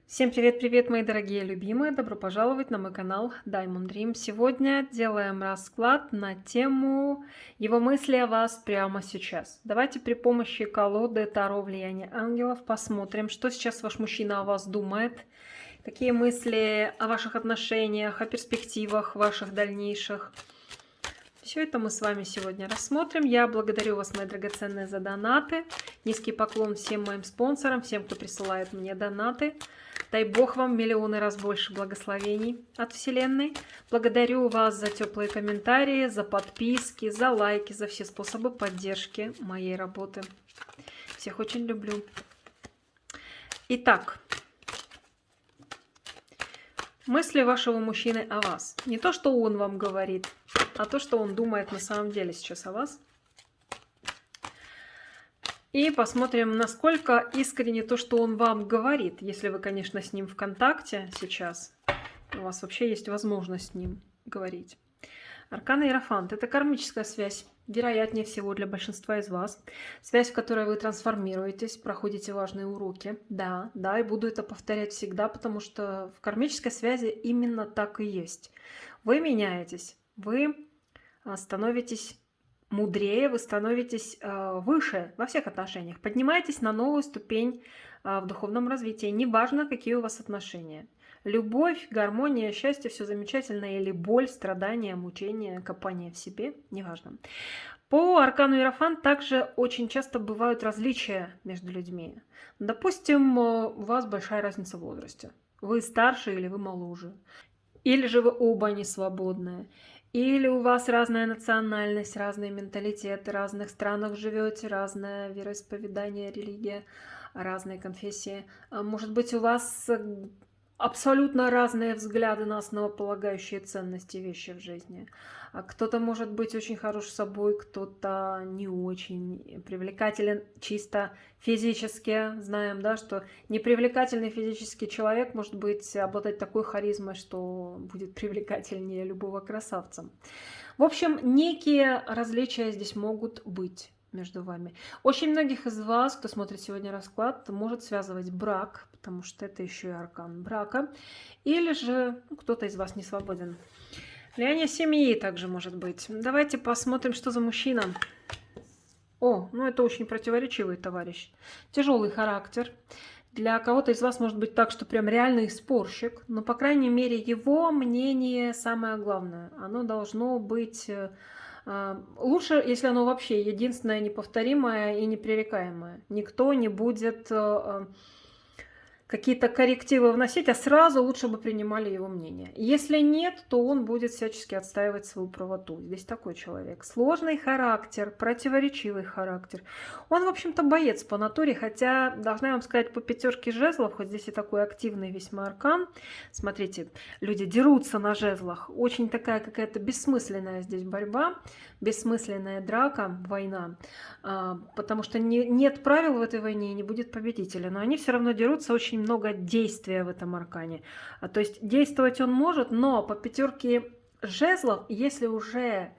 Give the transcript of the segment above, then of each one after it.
Всем привет-привет, мои дорогие любимые! Добро пожаловать на мой канал Diamond Dream. Сегодня делаем расклад на тему его мысли о вас прямо сейчас. Давайте при помощи колоды Таро влияния ангелов посмотрим, что сейчас ваш мужчина о вас думает, какие мысли о ваших отношениях, о перспективах ваших дальнейших. Все это мы с вами сегодня рассмотрим. Я благодарю вас, мои драгоценные, за донаты. Низкий поклон всем моим спонсорам, всем, кто присылает мне донаты. Дай Бог вам миллионы раз больше благословений от Вселенной. Благодарю вас за теплые комментарии, за подписки, за лайки, за все способы поддержки моей работы. Всех очень люблю. Итак, мысли вашего мужчины о вас. Не то, что он вам говорит, а то, что он думает на самом деле сейчас о вас. И посмотрим, насколько искренне то, что он вам говорит. Если вы, конечно, с ним в контакте сейчас, у вас вообще есть возможность с ним говорить. Аркан Иерофант – это кармическая связь, вероятнее всего для большинства из вас. Связь, в которой вы трансформируетесь, проходите важные уроки. Да, и буду это повторять всегда, потому что в кармической связи именно так и есть. Вы меняетесь, вы становитесь мудрее, вы становитесь выше во всех отношениях, поднимаетесь на новую ступень в духовном развитии, неважно, какие у вас отношения. Любовь, гармония, счастье, все замечательно, или боль, страдания, мучения, копание в себе, неважно. По аркану Иерофант также очень часто бывают различия между людьми. Допустим, у вас большая разница в возрасте. Вы старше или вы моложе. Или же вы оба не свободные. Или у вас разная национальность, разные менталитеты, в разных странах живете, разное вероисповедание, религия, разные конфессии. Может быть, у вас абсолютно разные взгляды на основополагающие ценности вещи в жизни. Кто-то может быть очень хорош собой, кто-то не очень привлекателен чисто физически. Знаем, да, что непривлекательный физический человек может быть обладать такой харизмой, что будет привлекательнее любого красавца. В общем, некие различия здесь могут быть между вами. Очень многих из вас, кто смотрит сегодня расклад, может связывать брак, потому что это еще и аркан брака, или же кто-то из вас не свободен. Влияние семьи также может быть. Давайте посмотрим, что за мужчина. Это очень противоречивый товарищ. Тяжелый характер. Для кого-то из вас может быть так, что прям реальный спорщик, но, по крайней мере, его мнение самое главное. Оно должно быть лучше, если оно вообще единственное, неповторимое и непререкаемое. Никто не будет какие-то коррективы вносить, а сразу лучше бы принимали его мнение. Если нет, то он будет всячески отстаивать свою правоту. Здесь такой человек. Сложный характер, противоречивый характер. Он, в общем-то, боец по натуре, хотя, должна я вам сказать, по пятерке жезлов, хоть здесь и такой активный весьма аркан. Смотрите, люди дерутся на жезлах. Очень такая какая-то бессмысленная здесь борьба, бессмысленная драка, война. Потому что нет правил в этой войне и не будет победителя. Но они все равно дерутся, очень много действия в этом аркане. То есть действовать он может, но по пятерке жезлов, если уже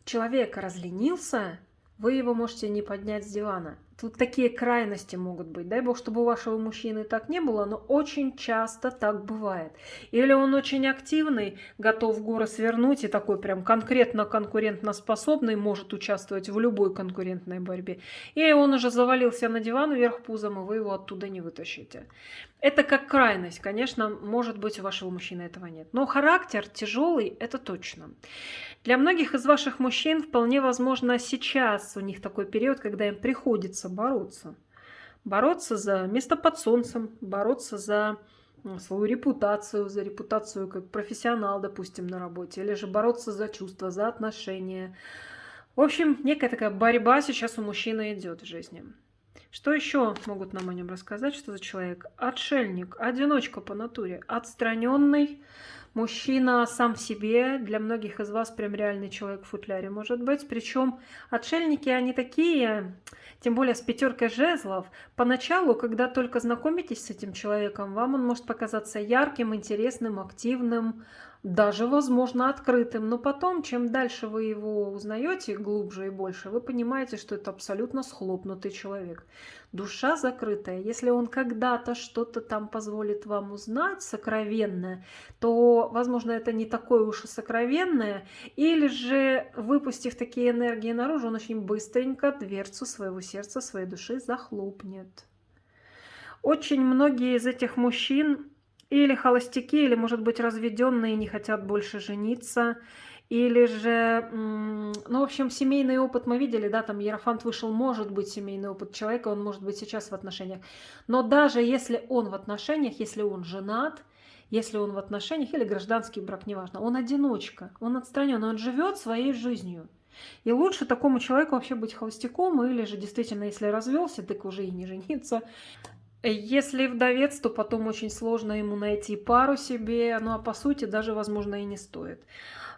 человек разленился, вы его можете не поднять с дивана. Тут такие крайности могут быть. Дай бог, чтобы у вашего мужчины так не было, но очень часто так бывает. Или он очень активный, готов горы свернуть и такой прям конкретно конкурентоспособный, может участвовать в любой конкурентной борьбе. Или он уже завалился на диван вверх пузом, и вы его оттуда не вытащите. Это как крайность. Конечно, может быть, у вашего мужчины этого нет. Но характер тяжелый, это точно. Для многих из ваших мужчин вполне возможно сейчас у них такой период, когда им приходится бороться. Бороться за место под солнцем, бороться за свою репутацию, за репутацию как профессионал, допустим, на работе, или же бороться за чувства, за отношения. В общем, некая такая борьба сейчас у мужчины идет в жизни. Что еще могут нам о нем рассказать? Что за человек? Отшельник, одиночка по натуре, отстраненный мужчина сам в себе. Для многих из вас прям реальный человек в футляре может быть. Причем отшельники, они такие, тем более с пятеркой жезлов. Поначалу, когда только знакомитесь с этим человеком, вам он может показаться ярким, интересным, активным, даже, возможно, открытым. Но потом, чем дальше вы его узнаете глубже и больше, вы понимаете, что это абсолютно схлопнутый человек. Душа закрытая. Если он когда-то что-то там позволит вам узнать сокровенное, то, возможно, это не такое уж и сокровенное. Или же, выпустив такие энергии наружу, он очень быстренько дверцу своего сердца, своей души захлопнет. Очень многие из этих мужчин или холостяки, или, может быть, разведенные, не хотят больше жениться, или же, ну, в общем, семейный опыт мы видели, да, там Иерофант вышел, может быть, семейный опыт человека, он может быть сейчас в отношениях. Но даже если он в отношениях, если он женат, если он в отношениях или гражданский брак, неважно, он одиночка, он отстранен, он живет своей жизнью. И лучше такому человеку вообще быть холостяком, или же действительно, если развелся, так уже и не жениться. Если вдовец, то потом очень сложно ему найти пару себе, ну а по сути даже, возможно, и не стоит.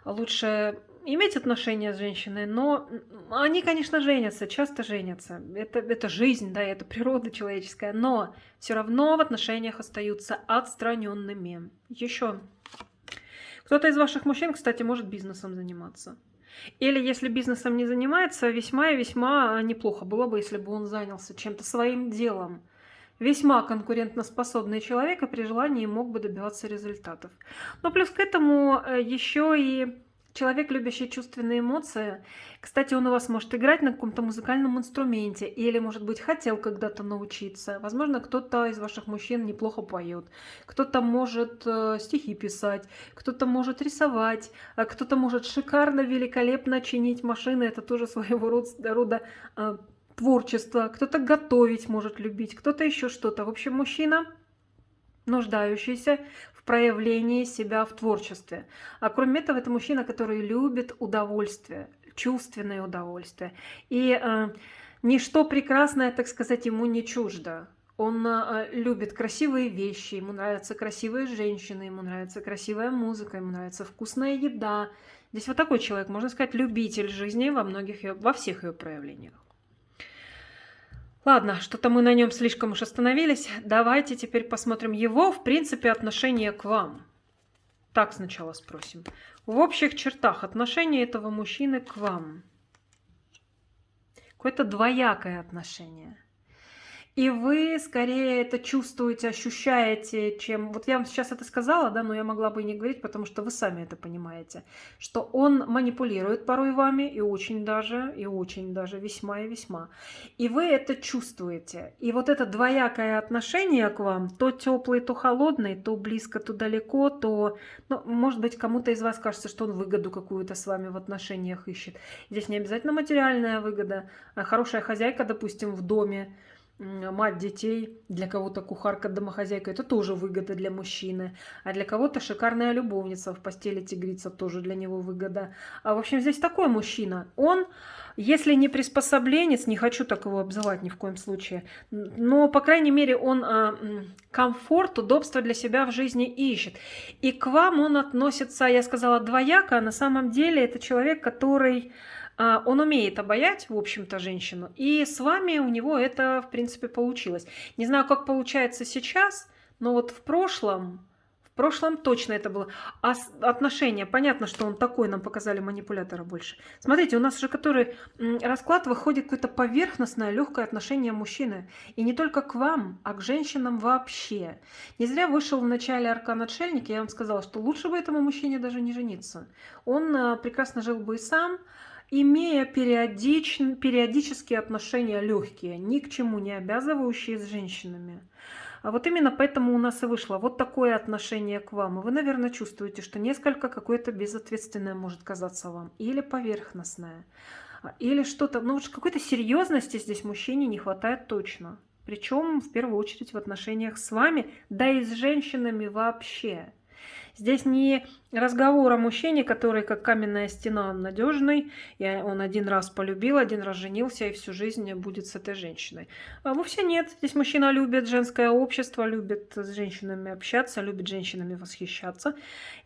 Лучше иметь отношения с женщиной, но они, конечно, женятся, часто женятся. Это жизнь, да, это природа человеческая, но все равно в отношениях остаются отстраненными. Еще. Кто-то из ваших мужчин, кстати, может бизнесом заниматься. Или если бизнесом не занимается, весьма и весьма неплохо было бы, если бы он занялся чем-то своим делом. Весьма конкурентоспособный человек и при желании мог бы добиваться результатов. Но плюс к этому еще и человек, любящий чувственные эмоции. Кстати, он у вас может играть на каком-то музыкальном инструменте или, может быть, хотел когда-то научиться. Возможно, кто-то из ваших мужчин неплохо поет, кто-то может стихи писать, кто-то может рисовать, кто-то может шикарно, великолепно чинить машины. Это тоже своего рода творчество, кто-то готовить может любить, кто-то еще что-то. В общем, мужчина, нуждающийся в проявлении себя в творчестве. А кроме этого, это мужчина, который любит удовольствие, чувственное удовольствие. И ничто прекрасное, так сказать, ему не чуждо. Он любит красивые вещи, ему нравятся красивые женщины, ему нравится красивая музыка, ему нравится вкусная еда. Здесь вот такой человек, можно сказать, любитель жизни во всех ее проявлениях. Ладно, что-то мы на нем слишком уж остановились. Давайте теперь посмотрим его, в принципе, отношение к вам. Так сначала спросим. В общих чертах отношение этого мужчины к вам. Какое-то двоякое отношение. И вы скорее это чувствуете, ощущаете, чем... Вот я вам сейчас это сказала, да, но я могла бы и не говорить, потому что вы сами это понимаете, что он манипулирует порой вами, и очень даже, весьма и весьма. И вы это чувствуете. И вот это двоякое отношение к вам, то теплый, то холодный, то близко, то далеко, то... Ну, может быть, кому-то из вас кажется, что он выгоду какую-то с вами в отношениях ищет. Здесь не обязательно материальная выгода. Хорошая хозяйка, допустим, в доме, мать детей, для кого-то кухарка, домохозяйка, это тоже выгода для мужчины. А для кого-то шикарная любовница в постели тигрица, тоже для него выгода. А в общем, здесь такой мужчина. Он, если не приспособленец, не хочу так его обзывать ни в коем случае, но, по крайней мере, он комфорт, удобство для себя в жизни ищет. И к вам он относится, я сказала, двояко, а на самом деле это человек, который... Он умеет обаять, в общем-то, женщину, и с вами у него это, в принципе, получилось. Не знаю, как получается сейчас, но вот в прошлом точно это было. А отношения, понятно, что он такой, нам показали манипулятора больше. Смотрите, у нас же который расклад выходит какое-то поверхностное, легкое отношение мужчины. И не только к вам, а к женщинам вообще. Не зря вышел в начале аркан отшельник, я вам сказала, что лучше бы этому мужчине даже не жениться. Он прекрасно жил бы и сам, имея периодические отношения легкие, ни к чему не обязывающие с женщинами. А вот именно поэтому у нас и вышло вот такое отношение к вам. И вы, наверное, чувствуете, что несколько какое-то безответственное может казаться вам. Или поверхностное. Или что-то, ну уж какой-то серьезности здесь мужчине не хватает точно. Причем в первую очередь в отношениях с вами, да и с женщинами вообще. Здесь не разговор о мужчине, который как каменная стена надежный, и он один раз полюбил, один раз женился и всю жизнь будет с этой женщиной. А вовсе нет. Здесь мужчина любит женское общество, любит с женщинами общаться, любит женщинами восхищаться,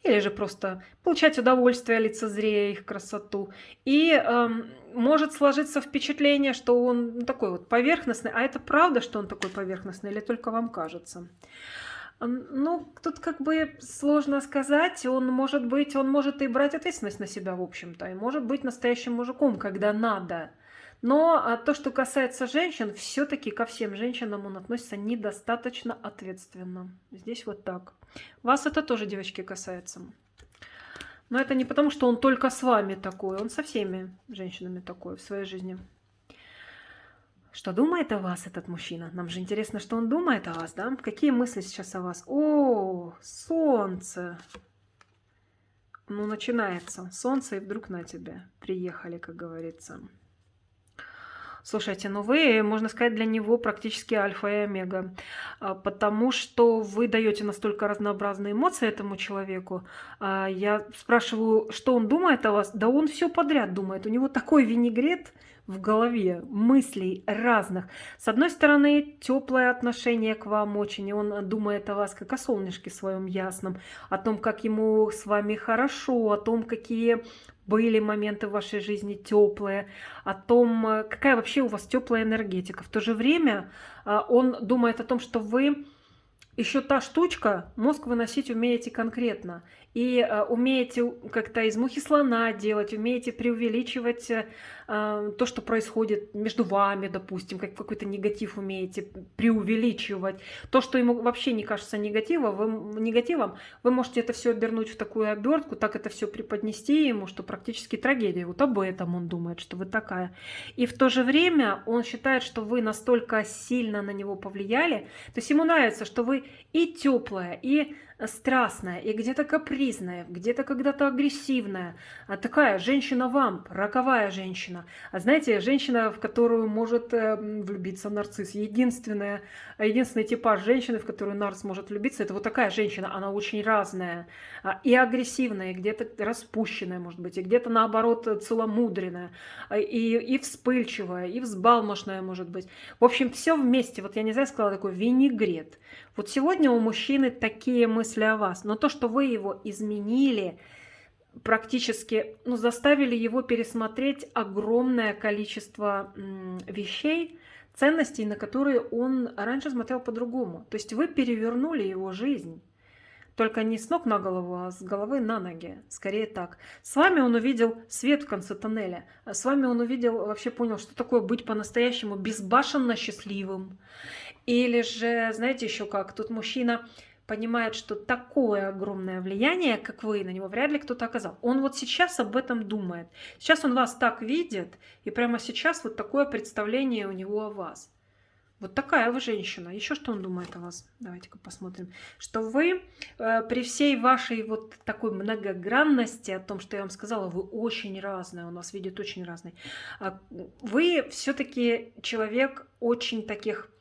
или же просто получать удовольствие, лицезрея их красоту. И может сложиться впечатление, что он такой вот поверхностный. А это правда, что он такой поверхностный, или только вам кажется? Ну, тут как бы сложно сказать. Он может и брать ответственность на себя, в общем-то, и может быть настоящим мужиком, когда надо. Но то, что касается женщин, все-таки ко всем женщинам он относится недостаточно ответственно. Здесь вот так. Вас это тоже, девочки, касается. Но это не потому, что он только с вами такой, он со всеми женщинами такой в своей жизни. Что думает о вас этот мужчина? Нам же интересно, что он думает о вас, да? Какие мысли сейчас о вас? О, солнце! Ну, начинается солнце, и вдруг на тебе. Приехали, как говорится. Слушайте, ну вы, можно сказать, для него практически альфа и омега, потому что вы даете настолько разнообразные эмоции этому человеку. Я спрашиваю, что он думает о вас? Да он все подряд думает. У него такой винегрет в голове, мыслей разных. С одной стороны, теплое отношение к вам очень, и он думает о вас как о солнышке своем ясном, о том, как ему с вами хорошо, о том, какие были моменты в вашей жизни теплые, о том, какая вообще у вас теплая энергетика. В то же время он думает о том, что вы еще та штучка, мозг выносить умеете конкретно. И умеете как-то из мухи слона делать, умеете преувеличивать то, что происходит между вами, допустим, как какой-то негатив умеете преувеличивать. То, что ему вообще не кажется негативом, вы можете это все обернуть в такую обертку, так это все преподнести ему, что практически трагедия. Вот об этом он думает, что вы такая. И в то же время он считает, что вы настолько сильно на него повлияли, то есть ему нравится, что вы и теплая, и страстная, и где-то капризная, где-то когда-то агрессивная. Такая женщина-вамп, роковая женщина. А знаете, женщина, в которую может влюбиться нарцисс. Единственный типаж женщины, в которую нарцисс может влюбиться, это вот такая женщина. Она очень разная. И агрессивная, и где-то распущенная, может быть, и где-то, наоборот, целомудренная, и вспыльчивая, и взбалмошная, может быть. В общем, все вместе. Вот я не знаю, сказала такой винегрет. Вот сегодня у мужчины такие мысли о вас, но то, что вы его изменили, практически заставили его пересмотреть огромное количество вещей, ценностей, на которые он раньше смотрел по-другому. То есть вы перевернули его жизнь. Только не с ног на голову, а с головы на ноги. Скорее так. С вами он увидел свет в конце тоннеля. С вами он увидел, вообще понял, что такое быть по-настоящему безбашенно счастливым. Или же, знаете, еще как, тут мужчина понимает, что такое огромное влияние, как вы, на него вряд ли кто-то оказал. Он вот сейчас об этом думает. Сейчас он вас так видит, и прямо сейчас вот такое представление у него о вас. Вот такая вы женщина. Еще что он думает о вас? Давайте-ка посмотрим. Что вы при всей вашей вот такой многогранности, о том, что я вам сказала, вы очень разная, он вас видит очень разный. Вы все-таки человек очень таких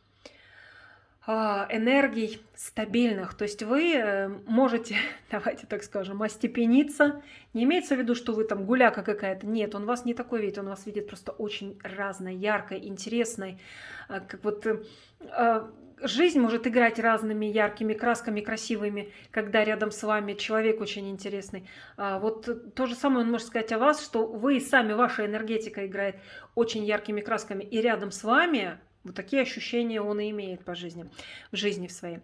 энергий стабильных. То есть вы можете, давайте так скажем, остепениться. Не имеется в виду, что вы там гуляка какая-то. Нет, он вас не такой видит. Он вас видит просто очень разной, яркой, интересной. Как вот жизнь может играть разными яркими красками, красивыми, когда рядом с вами человек очень интересный. Вот то же самое он может сказать о вас, что вы сами, ваша энергетика играет очень яркими красками, и рядом с вами вот такие ощущения он и имеет по жизни, в жизни в своей.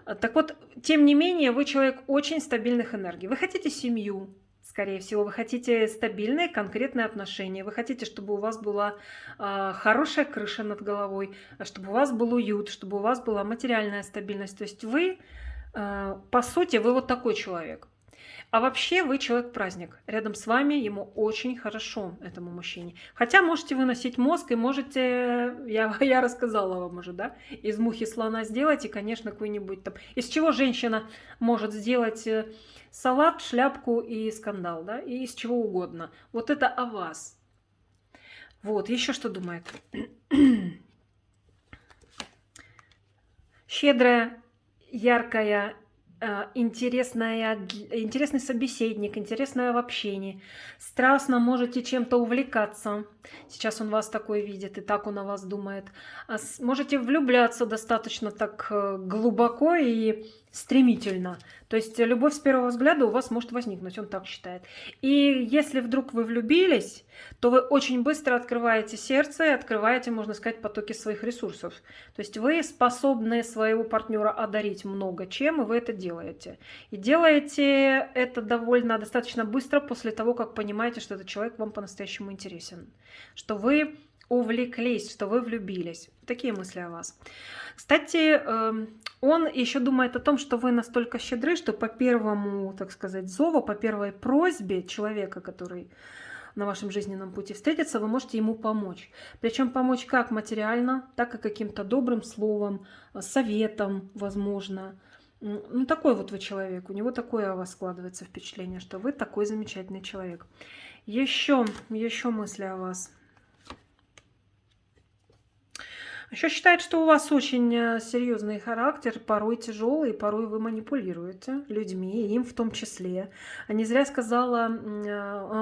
Так вот, тем не менее, вы человек очень стабильных энергий. Вы хотите семью, скорее всего, вы хотите стабильные, конкретные отношения. Вы хотите, чтобы у вас была хорошая крыша над головой, чтобы у вас был уют, чтобы у вас была материальная стабильность. То есть вы, по сути, вы вот такой человек. А вообще вы человек-праздник. Рядом с вами ему очень хорошо, этому мужчине. Хотя можете выносить мозг и можете, я рассказала вам уже, да, из мухи слона сделать и, конечно, какой-нибудь там... Из чего женщина может сделать салат, шляпку и скандал, да, и из чего угодно. Вот это о вас. Вот, еще что думает. Щедрая, яркая, интересный собеседник, интересное в общении. Страстно можете чем-то увлекаться. Сейчас он вас такой видит, и так он о вас думает. Можете влюбляться достаточно так глубоко и стремительно. То есть любовь с первого взгляда у вас может возникнуть, он так считает. И если вдруг вы влюбились, то вы очень быстро открываете сердце и открываете, можно сказать, потоки своих ресурсов. То есть вы способны своего партнера одарить много чем, и вы это делаете. И делаете это достаточно быстро после того, как понимаете, что этот человек вам по-настоящему интересен. Что вы увлеклись, что вы влюбились. Такие мысли о вас. Кстати, он еще думает о том, что вы настолько щедры, что по первому, так сказать, зову, по первой просьбе человека, который на вашем жизненном пути встретится, вы можете ему помочь. Причем помочь как материально, так и каким-то добрым словом, советом, возможно. Ну, такой вот вы человек. У него такое о вас складывается впечатление, что вы такой замечательный человек. Еще мысли о вас. Еще считает, что у вас очень серьезный характер, порой тяжелый, порой вы манипулируете людьми, им в том числе. А не зря сказала,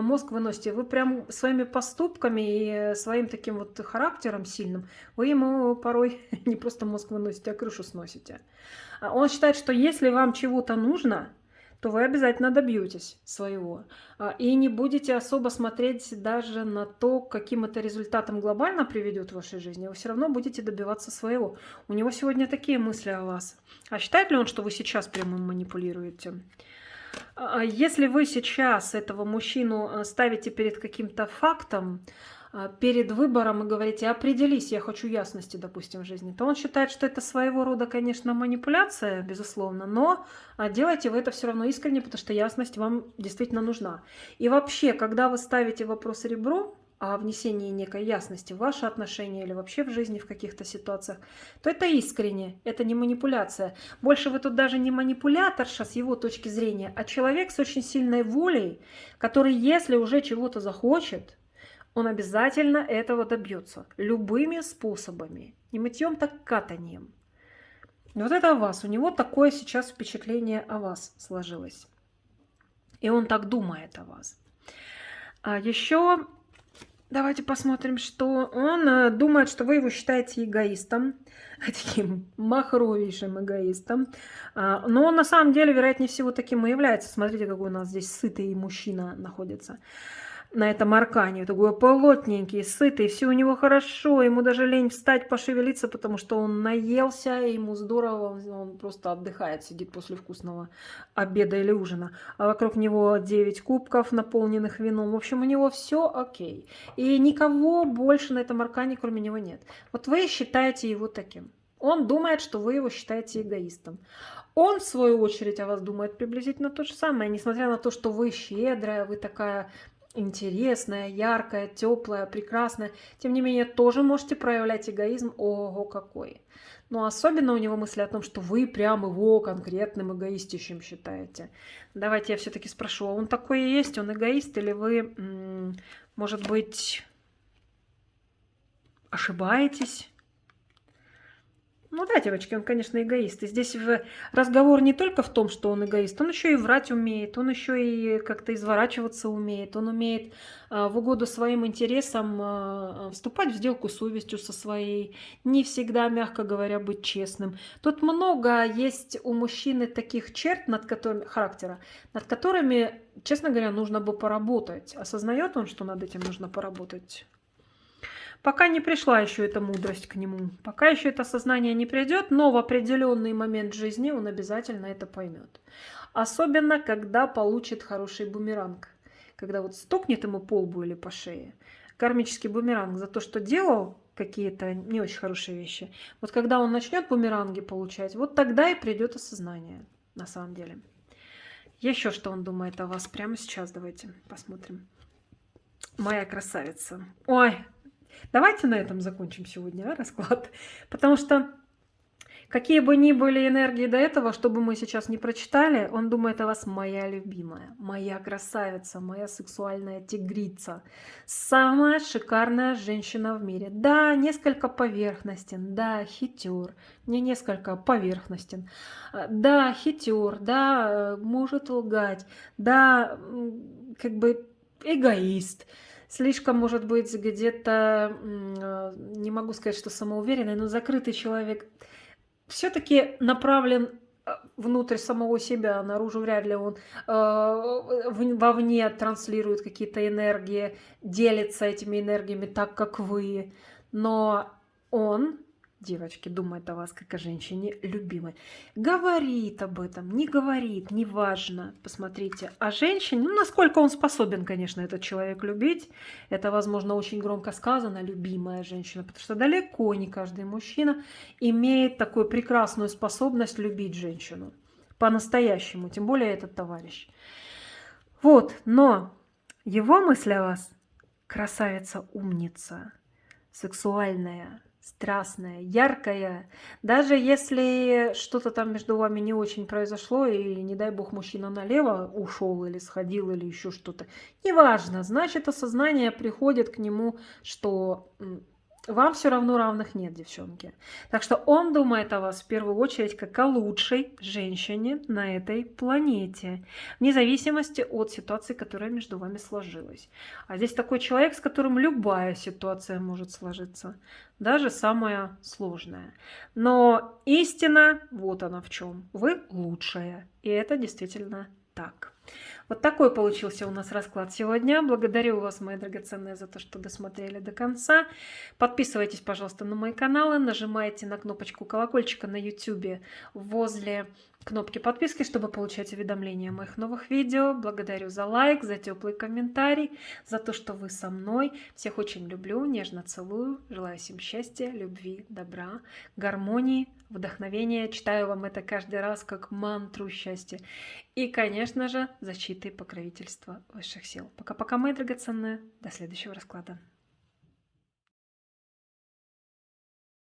мозг выносите. Вы прям своими поступками и своим таким вот характером сильным, вы ему порой не просто мозг выносите, а крышу сносите. Он считает, что если вам чего-то нужно, то вы обязательно добьетесь своего. И не будете особо смотреть даже на то, каким это результатом глобально приведет в вашей жизни. Вы все равно будете добиваться своего. У него сегодня такие мысли о вас. А считает ли он, что вы сейчас прямо манипулируете? Если вы сейчас этого мужчину ставите перед каким-то фактом, перед выбором и говорите: определись, я хочу ясности, допустим, в жизни, то он считает, что это своего рода, конечно, манипуляция, безусловно, но делайте вы это все равно искренне, потому что ясность вам действительно нужна. И вообще, когда вы ставите вопрос ребром о внесении некой ясности в ваши отношения или вообще в жизни в каких-то ситуациях, то это искренне, это не манипуляция. Больше вы тут даже не манипуляторша с его точки зрения, а человек с очень сильной волей, который, если уже чего-то захочет, он обязательно этого добьется. Любыми способами. Не мытьем, так катанием. Вот это о вас. У него такое сейчас впечатление о вас сложилось. И он так думает о вас. А еще давайте посмотрим, что он думает, что вы его считаете эгоистом. Таким махровейшим эгоистом. Но он на самом деле, вероятнее всего, таким и является. Смотрите, какой у нас здесь сытый мужчина находится на этом аркане. Такой плотненький, сытый, все у него хорошо, ему даже лень встать, пошевелиться, потому что он наелся, ему здорово, он просто отдыхает, сидит после вкусного обеда или ужина. А вокруг него 9 кубков, наполненных вином. В общем, у него все окей. И никого больше на этом аркане, кроме него, нет. Вот вы считаете его таким. Он думает, что вы его считаете эгоистом. Он, в свою очередь, о вас думает приблизительно то же самое, несмотря на то, что вы щедрая, вы такая интересная, яркая, теплая, прекрасная, тем не менее тоже можете проявлять эгоизм. Ого, какой! Но особенно у него мысли о том, что вы прям его конкретным эгоистищем считаете. Давайте я все-таки спрошу, а он такой и есть? Он эгоист или вы, может быть, ошибаетесь? Ну да, девочки, он, конечно, эгоист. И здесь разговор не только в том, что он эгоист, он еще и врать умеет, он еще и как-то изворачиваться умеет, он умеет в угоду своим интересам вступать в сделку с совестью со своей, не всегда, мягко говоря, быть честным. Тут много есть у мужчины таких черт, характера, над которыми, честно говоря, нужно бы поработать. Осознает он, что над этим нужно поработать? Пока не пришла еще эта мудрость к нему, пока еще это сознание не придет, но в определенный момент жизни он обязательно это поймет. Особенно, когда получит хороший бумеранг. Когда вот стукнет ему по лбу или по шее. Кармический бумеранг за то, что делал какие-то не очень хорошие вещи. Вот когда он начнет бумеранги получать, вот тогда и придет осознание на самом деле. Еще что он думает о вас прямо сейчас, давайте посмотрим. Моя красавица. Ой! Давайте на этом закончим сегодня расклад, потому что какие бы ни были энергии до этого, что бы мы сейчас не прочитали, он думает о вас: моя любимая, моя красавица, моя сексуальная тигрица, самая шикарная женщина в мире. Да, несколько поверхностен, да, хитер, не несколько поверхностен, да, хитер, да, может лгать, да, как бы эгоист. Слишком, может быть, где-то, не могу сказать, что самоуверенный, но закрытый человек, все-таки направлен внутрь самого себя, наружу вряд ли он вовне транслирует какие-то энергии, делится этими энергиями так, как вы. Но он, девочки, думает о вас как о женщине любимой. Говорит об этом, не говорит, неважно. Посмотрите. А женщине, ну, насколько он способен, конечно, этот человек любить. Это, возможно, очень громко сказано, любимая женщина. Потому что далеко не каждый мужчина имеет такую прекрасную способность любить женщину. По-настоящему. Тем более этот товарищ. Вот, но его мысль о вас красавица, умница, сексуальная, страстная, яркая. Даже если что-то там между вами не очень произошло, и, не дай бог, мужчина налево ушел или сходил, или еще что-то, неважно, значит, осознание приходит к нему, что вам все равно равных нет, девчонки. Так что он думает о вас в первую очередь как о лучшей женщине на этой планете, вне зависимости от ситуации, которая между вами сложилась. А здесь такой человек, с которым любая ситуация может сложиться, даже самая сложная. Но истина, вот она в чем. Вы лучшая. И это действительно так. Вот такой получился у нас расклад сегодня. Благодарю вас, мои драгоценные, за то, что досмотрели до конца. Подписывайтесь, пожалуйста, на мои каналы, нажимайте на кнопочку колокольчика на YouTube возле кнопки подписки, чтобы получать уведомления о моих новых видео. Благодарю за лайк, за теплый комментарий, за то, что вы со мной. Всех очень люблю, нежно целую. Желаю всем счастья, любви, добра, гармонии, вдохновения. Читаю вам это каждый раз как мантру счастья. И, конечно же, защиты и покровительства высших сил. Пока-пока, мои драгоценные. До следующего расклада.